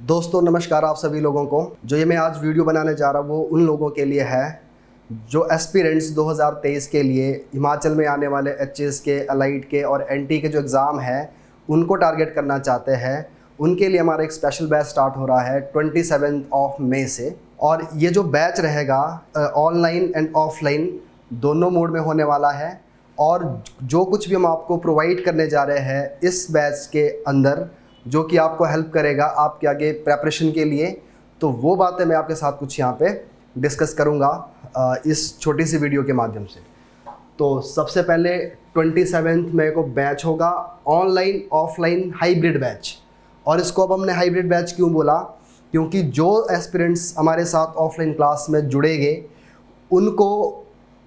दोस्तों नमस्कार आप सभी लोगों को। जो ये मैं आज वीडियो बनाने जा रहा हूँ वो उन लोगों के लिए है जो एस्पिरेंट्स 2023 के लिए हिमाचल में आने वाले एचएस के, अलाइड के और एनटी के जो एग्ज़ाम है उनको टारगेट करना चाहते हैं। उनके लिए हमारा एक स्पेशल बैच स्टार्ट हो रहा है 27 मई से। और ये जो बैच रहेगा ऑनलाइन एंड ऑफलाइन दोनों मोड में होने वाला है। और जो कुछ भी हम आपको प्रोवाइड करने जा रहे हैं इस बैच के अंदर, जो कि आपको हेल्प करेगा आपके आगे प्रेपरेशन के लिए, तो वो बातें मैं आपके साथ कुछ यहाँ पे डिस्कस करूँगा इस छोटी सी वीडियो के माध्यम से। तो सबसे पहले 27 मई को बैच होगा ऑनलाइन ऑफलाइन हाइब्रिड बैच। और इसको अब हमने हाइब्रिड बैच क्यों बोला, क्योंकि जो एस्पिरेंट्स हमारे साथ ऑफलाइन क्लास में जुड़ेंगे उनको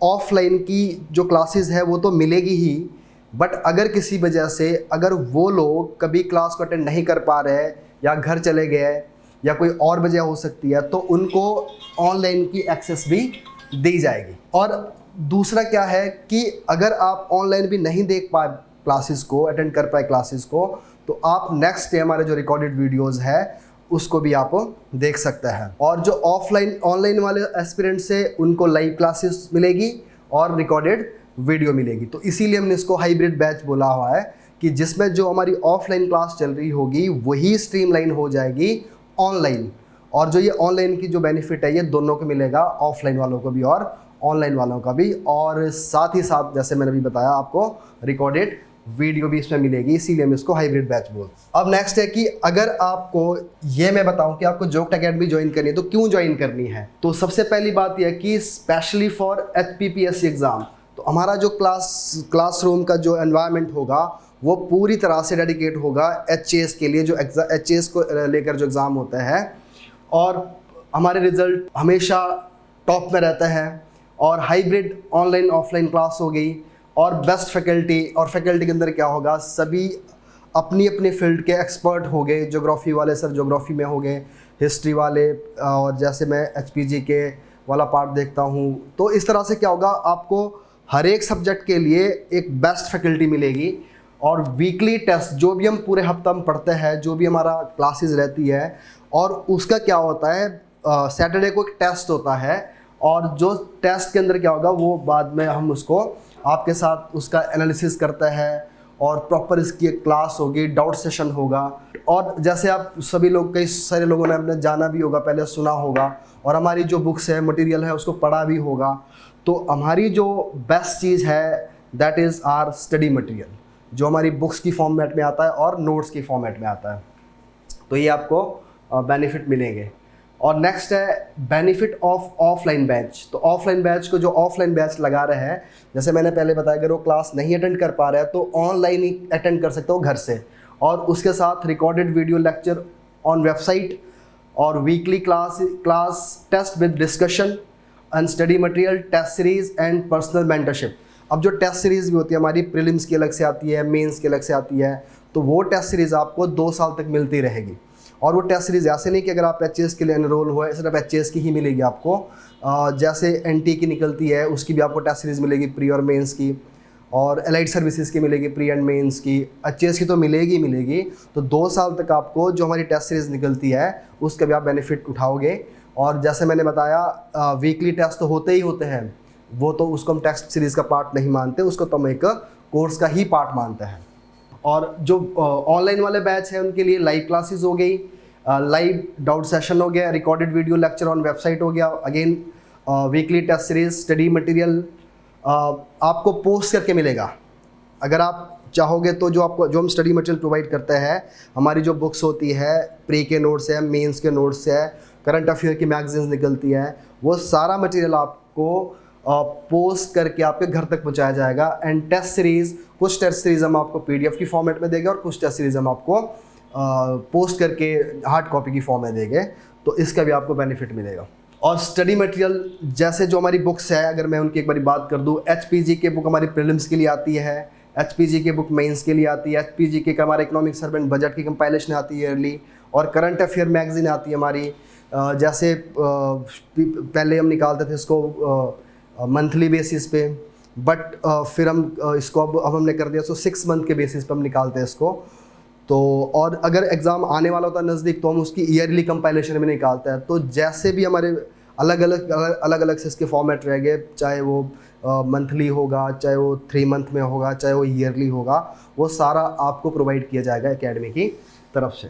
ऑफलाइन की जो क्लासेस है वो तो मिलेगी ही, बट अगर किसी वजह से अगर वो लोग कभी क्लास को अटेंड नहीं कर पा रहे या घर चले गए या कोई और वजह हो सकती है तो उनको ऑनलाइन की एक्सेस भी दी जाएगी। और दूसरा क्या है कि अगर आप ऑनलाइन भी नहीं देख पाए क्लासेस को, अटेंड कर पाए क्लासेस को, तो आप नेक्स्ट डे हमारे जो रिकॉर्डेड वीडियोज़ है उसको भी आप देख सकते हैं। और जो ऑनलाइन वाले एस्पिरेंट्स है उनको लाइव क्लासेस मिलेगी और रिकॉर्डेड वीडियो मिलेगी। तो इसीलिए हमने इसको हाइब्रिड बैच बोला हुआ है कि जिसमें जो हमारी ऑफलाइन क्लास चल रही होगी वही स्ट्रीमलाइन हो जाएगी ऑनलाइन। और जो ये ऑनलाइन की जो बेनिफिट है ये दोनों को मिलेगा, ऑफलाइन वालों को भी और ऑनलाइन वालों का भी। और साथ ही साथ जैसे मैंने अभी बताया आपको रिकॉर्डेड वीडियो भी इसमें मिलेगी, इसीलिए हम इसको हाइब्रिड बैच बोलते हैं। अब नेक्स्ट है कि अगर आपको ये मैं बताऊं कि आपको जोक्ट अकेडमी ज्वाइन करनी है तो क्यों ज्वाइन करनी है। तो सबसे पहली बात यह कि स्पेशली फॉर HPPSC एग्ज़ाम तो हमारा जो क्लासरूम का जो एनवायरनमेंट होगा वो पूरी तरह से डेडिकेट होगा HAS के लिए, जो HAS को लेकर जो एग्ज़ाम होता है। और हमारे रिज़ल्ट हमेशा टॉप में रहता है। और हाइब्रिड ऑनलाइन ऑफलाइन क्लास हो गई और बेस्ट फैकल्टी। और फैकल्टी के अंदर क्या होगा, सभी अपनी अपनी फील्ड के एक्सपर्ट हो गए। ज्योग्राफी वाले सर ज्योग्राफी में हो गए, हिस्ट्री वाले, और जैसे मैं HPG के वाला पार्ट देखता हूँ। तो इस तरह से क्या होगा, आपको हर एक सब्जेक्ट के लिए एक बेस्ट फैकल्टी मिलेगी। और वीकली टेस्ट जो भी हम पूरे हफ्ता में पढ़ते हैं, जो भी हमारा क्लासेस रहती है, और उसका क्या होता है सैटरडे को एक टेस्ट होता है। और जो टेस्ट के अंदर क्या होगा वो बाद में हम उसको आपके साथ उसका एनालिसिस करते हैं और प्रॉपर इसकी एक क्लास होगी, डाउट सेशन होगा। और जैसे आप सभी लोग, कई सारे लोगों ने हमने जाना भी होगा, पहले सुना होगा, और हमारी जो बुक्स है मटेरियल है उसको पढ़ा भी होगा। तो हमारी जो बेस्ट चीज़ है that is our study material, जो हमारी बुक्स की फॉर्मेट में आता है और नोट्स की फॉर्मेट में आता है। तो ये आपको बेनिफिट मिलेंगे। और नेक्स्ट है बेनिफिट ऑफ ऑफलाइन बैच। तो ऑफलाइन बैच को जो ऑफलाइन बैच लगा रहे हैं, जैसे मैंने पहले बताया, अगर वो क्लास नहीं अटेंड कर पा रहे हैं तो ऑनलाइन ही अटेंड कर सकते हो घर से। और उसके साथ recorded video lecture on website और weekly class test with discussion and study material, test series and personal mentorship. अब जो टेस्ट सीरीज़ भी होती है हमारी, प्रीलिम्स की अलग से आती है, मेंस की अलग से आती है, तो वो टेस्ट सीरीज़ आपको 2 साल तक मिलती रहेगी। और वो टेस्ट सीरीज़ ऐसे नहीं कि अगर आप HAS के लिए एनरोल हुए सिर्फ HAS की ही मिलेगी आपको। जैसे NT की निकलती है उसकी भी आपको टेस्ट सीरीज़ मिलेगी, प्री और मेंस की। और एलाइड सर्विसेज की मिलेगी, प्री एंड मेंस की। HAS की तो मिलेगी। तो 2 साल तक आपको जो हमारी टेस्ट सीरीज़ निकलती है उसका भी आप बेनिफिट उठाओगे। और जैसे मैंने बताया वीकली टेस्ट तो होते ही होते हैं, वो तो उसको हम टेस्ट सीरीज़ का पार्ट नहीं मानते, उसको तो हम एक कोर्स का ही पार्ट मानते हैं। और जो ऑनलाइन वाले बैच हैं उनके लिए लाइव क्लासेस हो गई, लाइव डाउट सेशन हो गया, recorded video lecture on website हो गया, again weekly test series, study material आपको पोस्ट करके मिलेगा। अगर आप चाहोगे तो जो हम स्टडी मटेरियल प्रोवाइड करते हैं, हमारी जो बुक्स होती है, प्री के नोट्स है, मेंस के नोट्स है, करंट अफेयर की मैगजीन्स निकलती है, वो सारा मटेरियल आपको पोस्ट करके आपके घर तक पहुंचाया जाएगा। एंड टेस्ट सीरीज़, कुछ टेस्ट सीरीज़ हम आपको PDF की फॉर्मेट में देंगे और कुछ टेस्ट सीरीज़ हम आपको पोस्ट करके हार्ड कॉपी की फॉर्म में देंगे। तो इसका भी आपको बेनिफिट मिलेगा। और स्टडी मटेरियल जैसे जो हमारी बुक्स है, अगर मैं उनकी एक बार बात कर दूँ, HPG के बुक हमारी प्रीलिम्स के लिए आती है, HPG के बुक मेंस के लिए आती है, HPG के हमारा इकोनॉमिक सर्वेंट बजट की कंपाइलेशन आती है ईयरली, और करंट अफेयर मैगजीन आती है हमारी। जैसे पहले हम निकालते थे इसको मंथली बेसिस पे, बट फिर हम इसको अब हमने कर दिया, सो 6 मंथ के बेसिस पे हम निकालते हैं इसको। तो और अगर एग्ज़ाम आने वाला होता है नज़दीक तो हम उसकी ईयरली कंपाइलेशन में निकालते हैं। तो जैसे भी हमारे अलग अलग से इसके फॉर्मेट रहेंगे, चाहे वो मंथली होगा, चाहे वो 3 मंथ में होगा, चाहे वो ईयरली होगा, वो सारा आपको प्रोवाइड किया जाएगा एकेडमी की तरफ से।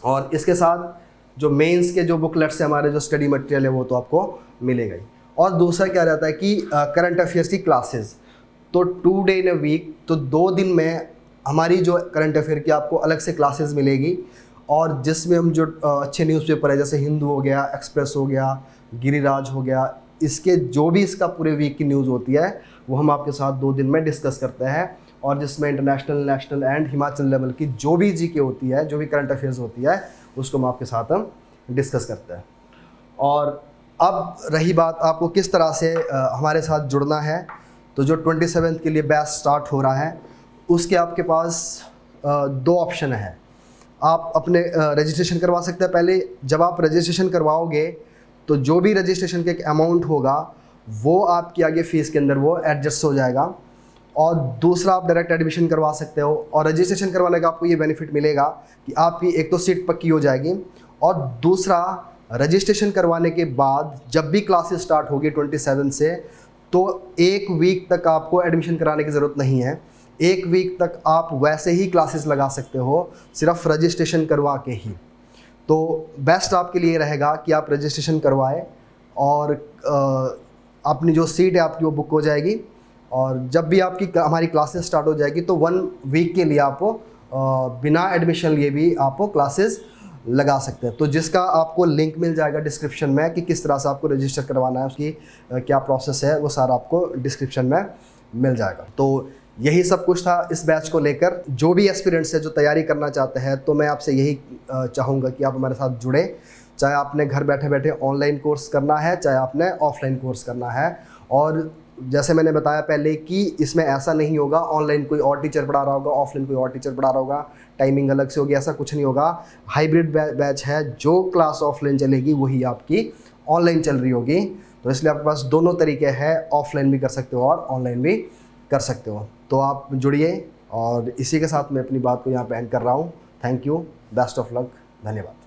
और इसके साथ जो मेंस के जो बुकलेट्स हैं, हमारे जो स्टडी मटेरियल है, वो तो आपको मिलेगा ही। और दूसरा क्या रहता है कि करंट अफेयर्स की क्लासेस, तो 2 डे इन अ वीक, तो 2 दिन में हमारी जो करंट अफेयर की आपको अलग से क्लासेस मिलेगी, और जिसमें हम जो अच्छे न्यूज़पेपर है, जैसे हिंदू हो गया, एक्सप्रेस हो गया, गिरिराज हो गया, इसके जो भी इसका पूरे वीक की न्यूज़ होती है वो हम आपके साथ 2 दिन में डिस्कस करते हैं। और जिसमें international, national and Himachal level की जो भी जीके होती है, जो भी करंट अफेयर्स होती है, उसको हम आपके साथ हम डिस्कस करते हैं। और अब रही बात आपको किस तरह से हमारे साथ जुड़ना है, तो जो 27 के लिए बैच स्टार्ट हो रहा है, उसके आपके पास 2 ऑप्शन है। आप अपने रजिस्ट्रेशन करवा सकते हैं। पहले जब आप रजिस्ट्रेशन करवाओगे तो जो भी रजिस्ट्रेशन का एक अमाउंट होगा वो आपकी आगे फ़ीस के अंदर वो एडजस्ट हो जाएगा। और दूसरा, आप डायरेक्ट एडमिशन करवा सकते हो, और रजिस्ट्रेशन करवाने का आपको ये बेनिफिट मिलेगा कि आपकी एक तो सीट पक्की हो जाएगी, और दूसरा रजिस्ट्रेशन करवाने के बाद जब भी क्लासेस स्टार्ट होगी 27 से, तो 1 वीक तक आपको एडमिशन कराने की ज़रूरत नहीं है। 1 वीक तक आप वैसे ही क्लासेस लगा सकते हो, सिर्फ रजिस्ट्रेशन करवा के ही। तो बेस्ट आपके लिए रहेगा कि आप रजिस्ट्रेशन करवाएं, और अपनी जो सीट है आपकी वो बुक हो जाएगी, और जब भी आपकी हमारी क्लासेस स्टार्ट हो जाएगी तो 1 वीक के लिए आपको बिना एडमिशन लिए भी आपको क्लासेस लगा सकते हैं। तो जिसका आपको लिंक मिल जाएगा डिस्क्रिप्शन में कि किस तरह से आपको रजिस्टर करवाना है, उसकी क्या प्रोसेस है, वो सारा आपको डिस्क्रिप्शन में मिल जाएगा। तो यही सब कुछ था इस बैच को लेकर। जो भी एस्पिरेंट्स है जो तैयारी करना चाहते हैं, तो मैं आपसे यही चाहूँगा कि आप हमारे साथ जुड़ें, चाहे आपने घर बैठे बैठे ऑनलाइन कोर्स करना है, चाहे आपने ऑफलाइन कोर्स करना है। और जैसे मैंने बताया पहले कि इसमें ऐसा नहीं होगा ऑनलाइन कोई और टीचर पढ़ा रहा होगा, ऑफलाइन कोई और टीचर पढ़ा रहा होगा, टाइमिंग अलग से होगी, ऐसा कुछ नहीं होगा। हाइब्रिड बैच है, जो क्लास ऑफलाइन चलेगी वही आपकी ऑनलाइन चल रही होगी। तो इसलिए आपके पास दोनों तरीके हैं, ऑफलाइन भी कर सकते हो और ऑनलाइन भी कर सकते हो। तो आप जुड़िए, और इसी के साथ मैं अपनी बात को यहाँ पे एंड कर रहा हूँ। Thank you, best of luck, धन्यवाद।